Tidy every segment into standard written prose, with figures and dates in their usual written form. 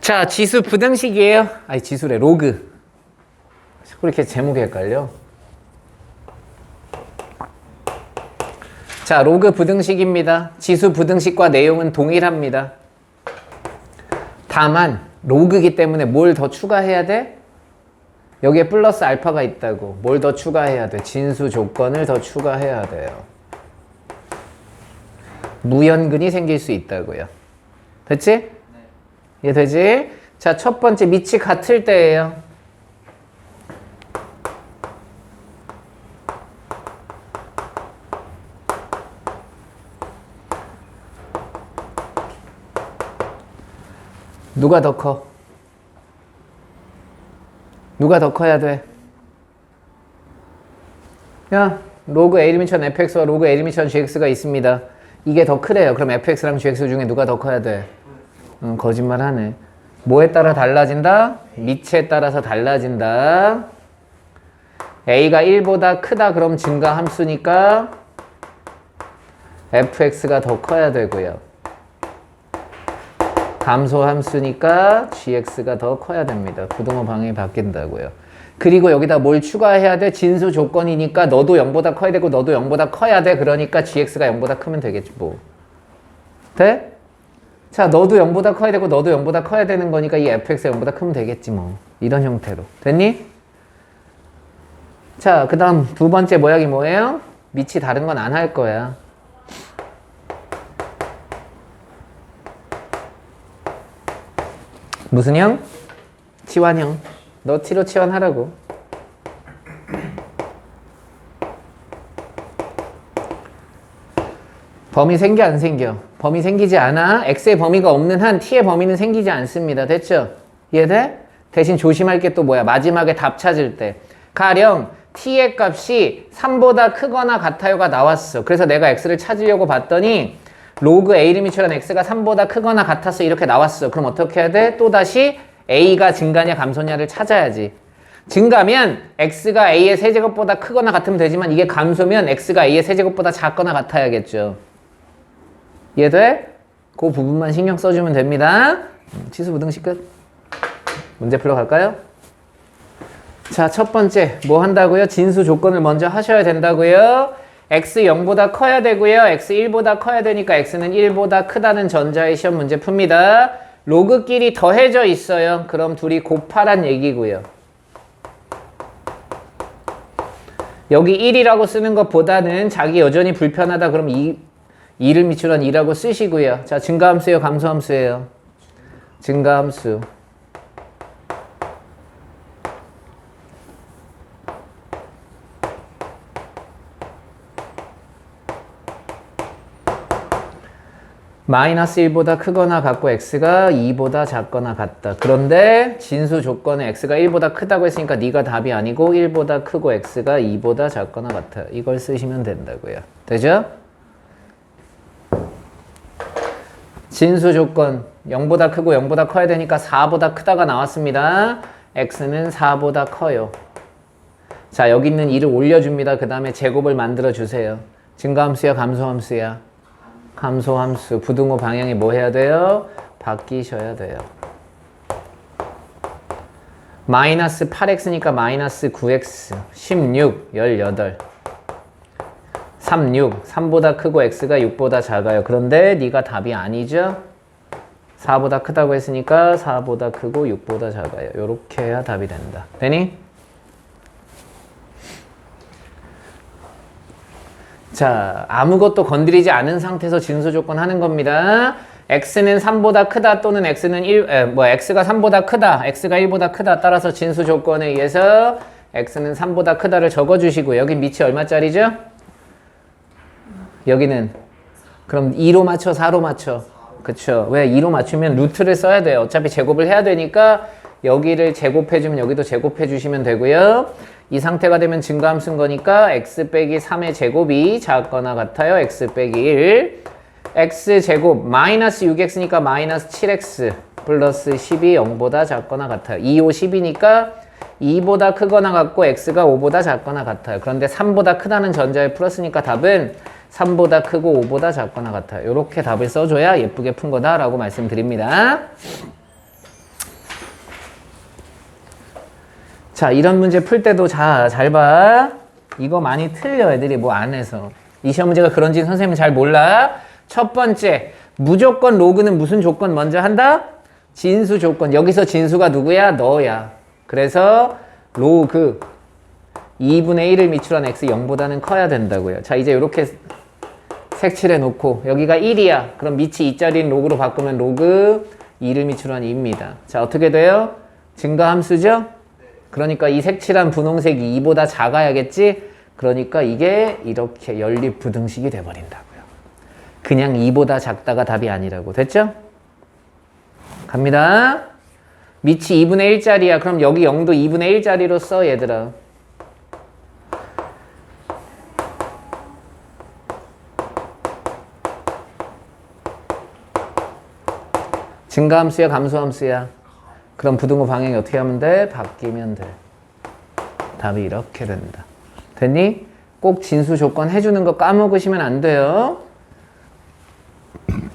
자, 지수 부등식이에요. 아니, 지수래, 로그. 자꾸 이렇게 제목이 헷갈려. 자, 로그 부등식입니다. 지수 부등식과 내용은 동일합니다. 다만 로그이기 때문에 뭘 더 추가해야 돼? 여기에 플러스 알파가 있다고. 뭘 더 추가해야 돼? 진수 조건을 더 추가해야 돼요. 무연근이 생길 수 있다고요. 됐지? 이해되지? 자, 첫 번째 밑이 같을 때예요. 누가 더 커? 누가 더 커야 돼? 야, 로그 A 미천 fx와 로그 A 미천 gx가 있습니다. 이게 더 크래요. 그럼 fx랑 gx 중에 누가 더 커야 돼? 거짓말 하네. 뭐에 따라 달라진다? 밑에 따라서 달라진다. a가 1보다 크다 그럼 증가 함수니까 fx가 더 커야 되고요. 감소 함수니까 gx가 더 커야 됩니다. 부등호 방향이 바뀐다고요. 그리고 여기다 뭘 추가해야 돼? 진수 조건이니까 너도 0보다 커야 되고 너도 0보다 커야 돼. 그러니까 gx가 0보다 크면 되겠지 뭐. 돼? 자, 너도 0보다 커야 되고 너도 0보다 커야 되는 거니까 이 fx가 0보다 크면 되겠지 뭐. 이런 형태로. 됐니? 자, 그 다음 두 번째 모양이 뭐예요? 밑이 다른 건 안 할 거야. 무슨 형? 치환형. 너 t로 치환하라고. 범위 생겨 안 생겨? 범위 생기지 않아. x의 범위가 없는 한 t의 범위는 생기지 않습니다. 됐죠? 이해돼? 대신 조심할 게 또 뭐야? 마지막에 답 찾을 때 가령 t의 값이 3보다 크거나 같아요가 나왔어. 그래서 내가 x를 찾으려고 봤더니 로그 a를 미처럼 x가 3보다 크거나 같았어. 이렇게 나왔어. 그럼 어떻게 해야 돼? 또다시 a가 증가냐 감소냐를 찾아야지. 증가면 x가 a의 세제곱보다 크거나 같으면 되지만 이게 감소면 x가 a의 세제곱보다 작거나 같아야겠죠. 이해돼? 그 부분만 신경 써주면 됩니다. 치수 부등식 끝. 문제 풀러 갈까요? 자, 첫 번째 뭐 한다고요? 진수 조건을 먼저 하셔야 된다고요. x 0보다 커야 되고요. x 1보다 커야 되니까 x는 1보다 크다는 전자의 시험 문제 풉니다. 로그끼리 더해져 있어요. 그럼 둘이 곱하란 얘기고요. 여기 1이라고 쓰는 것보다는 자기 여전히 불편하다 그럼 2를 미추란 2라고 쓰시고요. 자, 증가함수예요? 감소함수예요? 증가함수. 마이너스 1보다 크거나 같고 x가 2보다 작거나 같다. 그런데 진수 조건에 x가 1보다 크다고 했으니까 네가 답이 아니고 1보다 크고 x가 2보다 작거나 같아. 이걸 쓰시면 된다고요. 되죠? 진수 조건 0보다 크고 0보다 커야 되니까 4보다 크다가 나왔습니다. x는 4보다 커요. 자, 여기 있는 2를 올려줍니다. 그 다음에 제곱을 만들어주세요. 증가함수야 감소함수야? 감소함수. 부등호 방향이 뭐 해야 돼요? 바뀌셔야 돼요. 마이너스 8x니까 마이너스 9x 16, 18 36, 3보다 크고 x가 6보다 작아요. 그런데 네가 답이 아니죠? 4보다 크다고 했으니까 4보다 크고 6보다 작아요. 요렇게 해야 답이 된다. 되니? 자, 아무것도 건드리지 않은 상태에서 진수 조건 하는 겁니다. x는 3보다 크다 또는 x는 x가 3보다 크다, x가 1보다 크다 따라서 진수 조건에 의해서 x는 3보다 크다를 적어주시고 여기 밑이 얼마짜리죠? 여기는 그럼 2로 맞춰 4로 맞춰? 그쵸? 왜 2로 맞추면 루트를 써야 돼요. 어차피 제곱을 해야 되니까 여기를 제곱해주면 여기도 제곱해주시면 되고요. 이 상태가 되면 증가함수인 거니까 x 빼기 3의 제곱이 작거나 같아요. x 빼기 1 x 제곱 마이너스 6x니까 마이너스 7x 플러스 10이 0보다 작거나 같아요. 2, 5, 10이니까 2보다 크거나 같고 x가 5보다 작거나 같아요. 그런데 3보다 크다는 전자에 풀었으니까 답은 3보다 크고 5보다 작거나 같아요. 이렇게 답을 써줘야 예쁘게 푼 거다라고 말씀드립니다. 자, 이런 문제 풀 때도 잘 봐. 이거 많이 틀려, 애들이 뭐 안 해서. 이 시험 문제가 그런지 선생님은 잘 몰라. 첫 번째, 무조건 로그는 무슨 조건 먼저 한다? 진수 조건. 여기서 진수가 누구야? 너야. 그래서 로그 2분의 1을 미출한 x 0보다는 커야 된다고요. 자, 이제 이렇게 색칠해 놓고 여기가 1이야. 그럼 밑이 2짜리인 로그로 바꾸면 로그 2를 미출한 2입니다. 자, 어떻게 돼요? 증가함수죠? 그러니까 이 색칠한 분홍색이 2보다 작아야겠지? 그러니까 이게 이렇게 연립부등식이 돼버린다고요. 그냥 2보다 작다가 답이 아니라고. 됐죠? 갑니다. 밑이 2분의 1짜리야. 그럼 여기 0도 2분의 1짜리로 써, 얘들아. 증가함수야, 감소함수야? 그럼 부등호 방향이 어떻게 하면 돼? 바뀌면 돼. 답이 이렇게 된다. 됐니? 꼭 진수 조건 해주는 거 까먹으시면 안 돼요.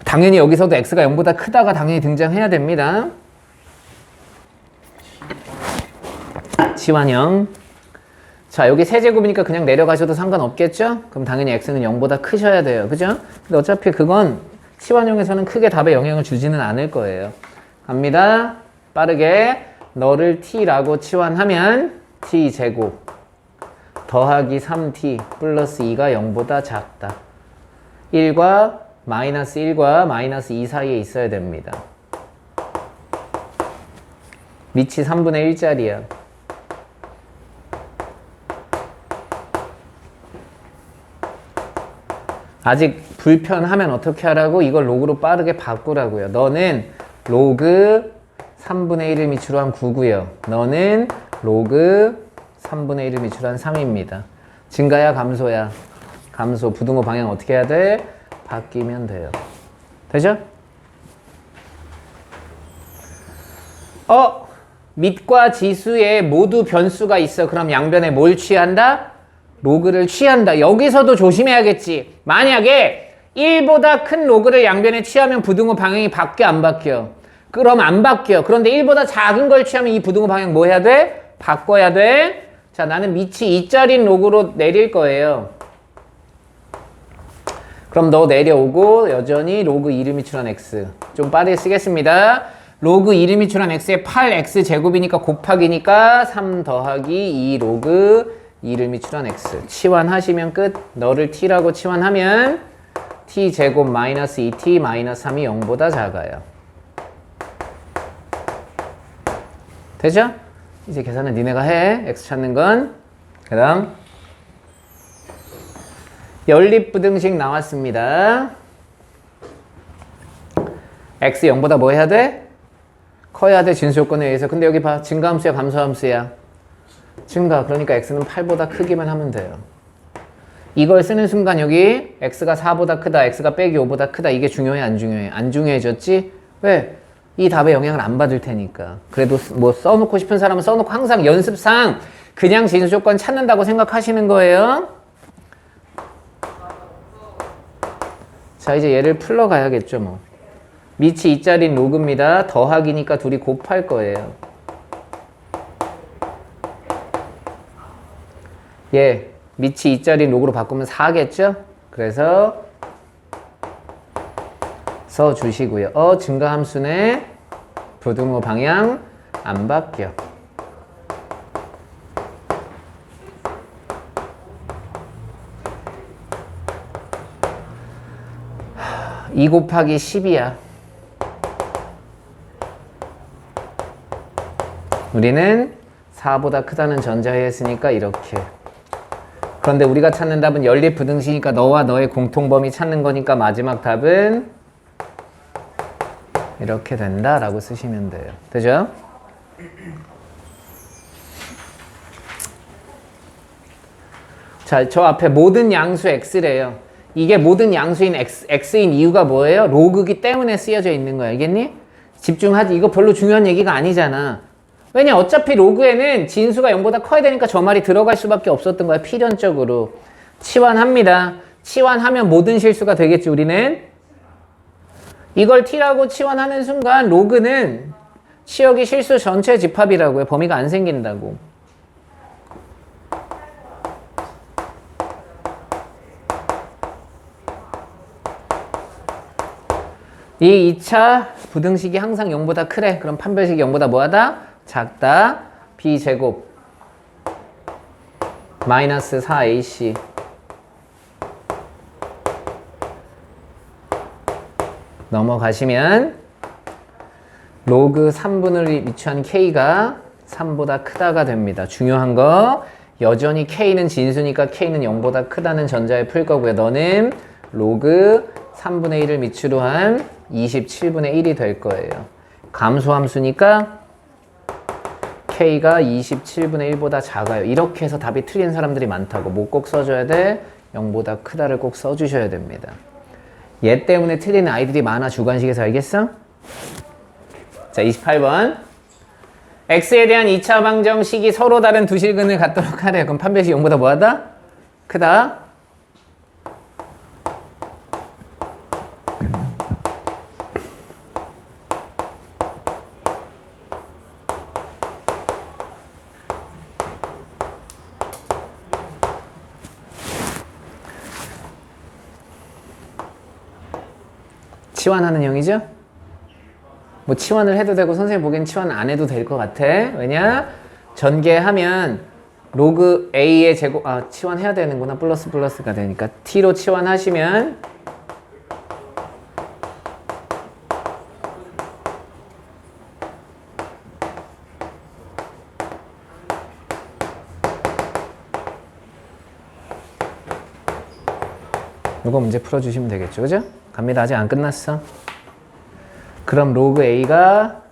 당연히 여기서도 x가 0보다 크다가 당연히 등장해야 됩니다. 치환형. 자, 여기 세제곱이니까 그냥 내려가셔도 상관없겠죠? 그럼 당연히 x는 0보다 크셔야 돼요. 그죠? 근데 어차피 그건 치환형에서는 크게 답에 영향을 주지는 않을 거예요. 갑니다. 빠르게. 너를 t라고 치환하면 t제곱 더하기 3t 플러스 2가 0보다 작다. 1과 마이너스 1과 마이너스 2 사이에 있어야 됩니다. 밑이 3분의 1짜리야. 아직 불편하면 어떻게 하라고? 이걸 로그로 빠르게 바꾸라고요. 너는 로그 3분의 1을 미추로 한 9고요. 너는 로그 3분의 1을 미추로 한 3입니다. 증가야, 감소야? 감소. 부등호 방향 어떻게 해야 돼? 바뀌면 돼요. 되죠? 밑과 지수에 모두 변수가 있어. 그럼 양변에 뭘 취한다? 로그를 취한다. 여기서도 조심해야겠지. 만약에 1보다 큰 로그를 양변에 취하면 부등호 방향이 바뀌어, 안 바뀌어? 그럼 안 바뀌어. 그런데 1보다 작은 걸 취하면 이 부등호 방향 뭐 해야 돼? 바꿔야 돼. 자, 나는 밑이 2짜리인 로그로 내릴 거예요. 그럼 너 내려오고 여전히 로그 2를 미출한 x. 좀 빠르게 쓰겠습니다. 로그 2를 미출한 x에 8x 제곱이니까 곱하기니까 3 더하기 2 로그 2를 미출한 x. 치환하시면 끝. 너를 t라고 치환하면 t 제곱 마이너스 2t 마이너스 3이 0보다 작아요. 되죠? 이제 계산은 니네가 해. x 찾는 건. 그 다음 연립부등식 나왔습니다. x 0보다 뭐 해야 돼? 커야 돼, 진수 요건에 의해서. 근데 여기 봐. 증가함수야, 감소함수야? 증가. 그러니까 x는 8보다 크기만 하면 돼요. 이걸 쓰는 순간 여기 x가 4보다 크다, x가 빼기 5보다 크다. 이게 중요해, 안 중요해? 안 중요해졌지? 왜? 이 답에 영향을 안 받을 테니까. 그래도 뭐 써놓고 싶은 사람은 써놓고 항상 연습상 그냥 진수 조건 찾는다고 생각하시는 거예요. 자, 이제 얘를 풀러가야겠죠, 뭐. 밑이 2짜리인 로그입니다. 더하기니까 둘이 곱할 거예요. 예, 밑이 2짜리인 로그로 바꾸면 4겠죠? 그래서 써주시고요. 증가함수네. 부등호 방향 안 바뀌어. 2 곱하기 10이야. 우리는 4보다 크다는 전제하에 했으니까 이렇게. 그런데 우리가 찾는 답은 연립부등식이니까 너와 너의 공통범위 찾는 거니까 마지막 답은 이렇게 된다라고 쓰시면 돼요. 되죠? 자, 저 앞에 모든 양수 x래요. 이게 모든 양수인 x인 이유가 뭐예요? 로그기 때문에 쓰여져 있는 거야. 알겠니? 집중하지. 이거 별로 중요한 얘기가 아니잖아. 왜냐? 어차피 로그에는 진수가 0보다 커야 되니까 저 말이 들어갈 수밖에 없었던 거야. 필연적으로. 치환합니다. 치환하면 모든 실수가 되겠지, 우리는. 이걸 t라고 치환하는 순간 로그는 치역이 실수 전체 집합이라고요. 범위가 안 생긴다고. 이 2차 부등식이 항상 0보다 크래. 그럼 판별식이 0보다 뭐하다? 작다. b제곱 마이너스 4ac 넘어가시면 로그 3분을 미추한 k가 3보다 크다가 됩니다. 중요한 거 여전히 k는 진수니까 k는 0보다 크다는 전자에 풀 거고요. 너는 로그 3분의 1을 미추로 한 27분의 1이 될 거예요. 감소함수니까 k가 27분의 1보다 작아요. 이렇게 해서 답이 틀린 사람들이 많다고. 뭐 꼭 써줘야 돼? 0보다 크다를 꼭 써주셔야 됩니다. 얘 때문에 틀리는 아이들이 많아. 주관식에서. 알겠어? 자, 28번. x에 대한 2차 방정식이 서로 다른 두 실근을 갖도록 하래. 그럼 판별식 0보다 뭐하다? 크다. 치환하는 형이죠? 뭐 치환을 해도 되고 선생님 보기엔 치환 안 해도 될 것 같아. 왜냐? 전개하면 로그 a의 제곱, 치환해야 되는구나. 플러스가 되니까 t로 치환하시면 이거 문제 풀어주시면 되겠죠. 그죠? 갑니다. 아직 안 끝났어. 그럼 로그 a가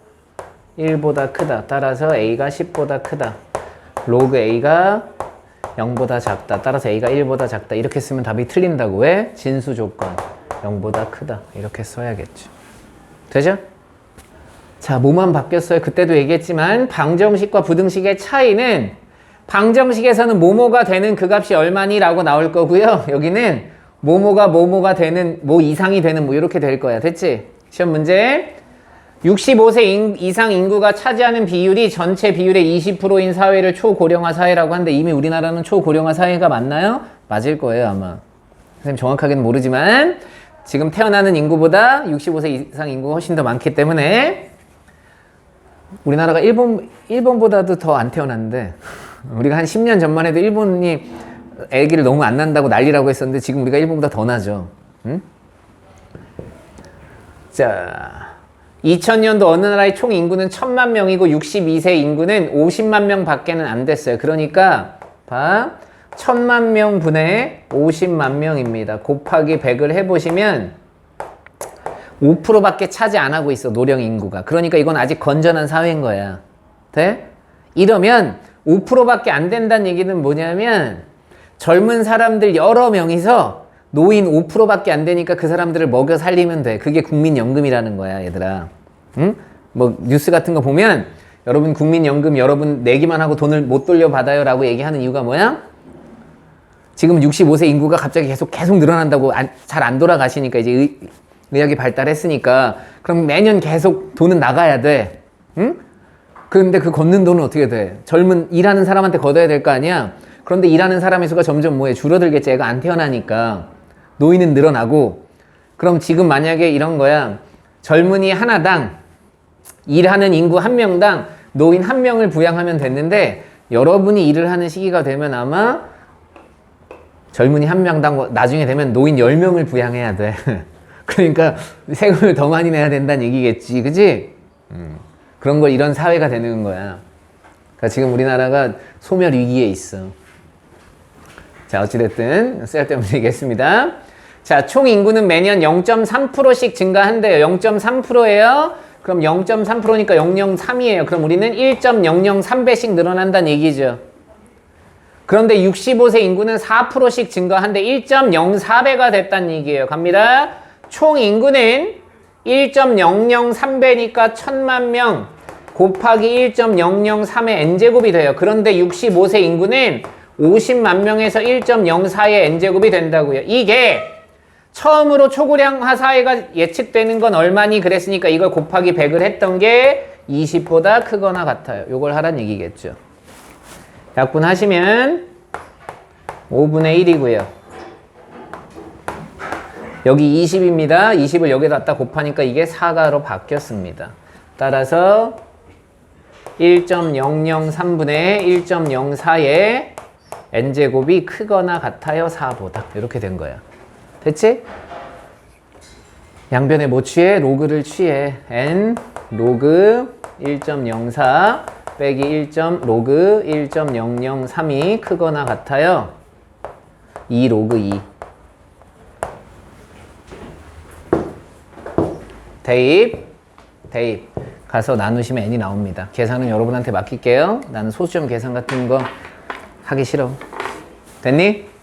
1보다 크다. 따라서 a가 10보다 크다. 로그 a가 0보다 작다. 따라서 a가 1보다 작다. 이렇게 쓰면 답이 틀린다고. 왜? 진수 조건 0보다 크다. 이렇게 써야겠죠. 되죠? 자, 뭐만 바뀌었어요? 그때도 얘기했지만 방정식과 부등식의 차이는 방정식에서는 뭐뭐가 되는 그 값이 얼마니? 라고 나올 거고요. 여기는 뭐뭐가 되는, 뭐 이상이 되는, 뭐 이렇게 될 거야. 됐지? 시험 문제. 65세 이상 인구가 차지하는 비율이 전체 비율의 20%인 사회를 초고령화 사회라고 하는데 이미 우리나라는 초고령화 사회가 맞나요? 맞을 거예요, 아마. 선생님 정확하게는 모르지만 지금 태어나는 인구보다 65세 이상 인구가 훨씬 더 많기 때문에 우리나라가 일본보다도 더 안 태어났는데 우리가 한 10년 전만 해도 일본이 애기를 너무 안 난다고 난리라고 했었는데 지금 우리가 일본보다 더 나죠. 응? 자, 2000년도 어느 나라의 총 인구는 1000만 명이고 62세 인구는 50만 명 밖에는 안 됐어요. 그러니까 봐, 1000만 명 분의 50만 명입니다. 곱하기 100을 해보시면 5%밖에 차지 안 하고 있어, 노령 인구가. 그러니까 이건 아직 건전한 사회인 거야. 돼? 이러면 5%밖에 안 된다는 얘기는 뭐냐면 젊은 사람들 여러 명이서 노인 5%밖에 안 되니까 그 사람들을 먹여 살리면 돼. 그게 국민연금이라는 거야, 얘들아. 응? 뭐 뉴스 같은 거 보면 여러분 국민연금 여러분 내기만 하고 돈을 못 돌려받아요 라고 얘기하는 이유가 뭐야? 지금 65세 인구가 갑자기 계속 늘어난다고 잘 안 돌아가시니까 이제 의학이 발달했으니까 그럼 매년 계속 돈은 나가야 돼. 응? 그런데 그 걷는 돈은 어떻게 돼? 젊은 일하는 사람한테 걷어야 될 거 아니야? 그런데 일하는 사람의 수가 점점 뭐해? 줄어들겠지. 애가 안 태어나니까. 노인은 늘어나고. 그럼 지금 만약에 이런 거야. 젊은이 하나당 일하는 인구 한 명당 노인 한 명을 부양하면 됐는데 여러분이 일을 하는 시기가 되면 아마 젊은이 한 명당 나중에 되면 노인 10명을 부양해야 돼. 그러니까 세금을 더 많이 내야 된다는 얘기겠지. 그치? 그런 걸 이런 사회가 되는 거야. 그러니까 지금 우리나라가 소멸 위기에 있어. 자, 어찌됐든 쓸데없는 얘기했습니다. 자, 총 인구는 매년 0.3%씩 증가한대요. 0.3%예요. 그럼 0.3%니까 003이에요. 그럼 우리는 1.003배씩 늘어난다는 얘기죠. 그런데 65세 인구는 4%씩 증가한데 1.04배가 됐다는 얘기예요. 갑니다. 총 인구는 1.003배니까 1000만 명 곱하기 1.003의 n제곱이 돼요. 그런데 65세 인구는 50만 명에서 1.04의 n제곱이 된다고요. 이게 처음으로 초고령 화사회가 예측되는 건 얼마니 그랬으니까 이걸 곱하기 100을 했던 게 20보다 크거나 같아요. 요걸 하란 얘기겠죠. 약분하시면 5분의 1이고요. 여기 20입니다. 20을 여기다 갖다 곱하니까 이게 4가로 바뀌었습니다. 따라서 1.003분의 1.04의 n제곱이 크거나 같아요. 4보다. 이렇게 된 거야. 됐지? 양변에 뭐 취해? 로그를 취해. n 로그 1.04 빼기 1. 로그 1.003이 크거나 같아요. 2 로그 2. 대입. 가서 나누시면 n이 나옵니다. 계산은 여러분한테 맡길게요. 나는 소수점 계산 같은 거 하기 싫어. 됐니?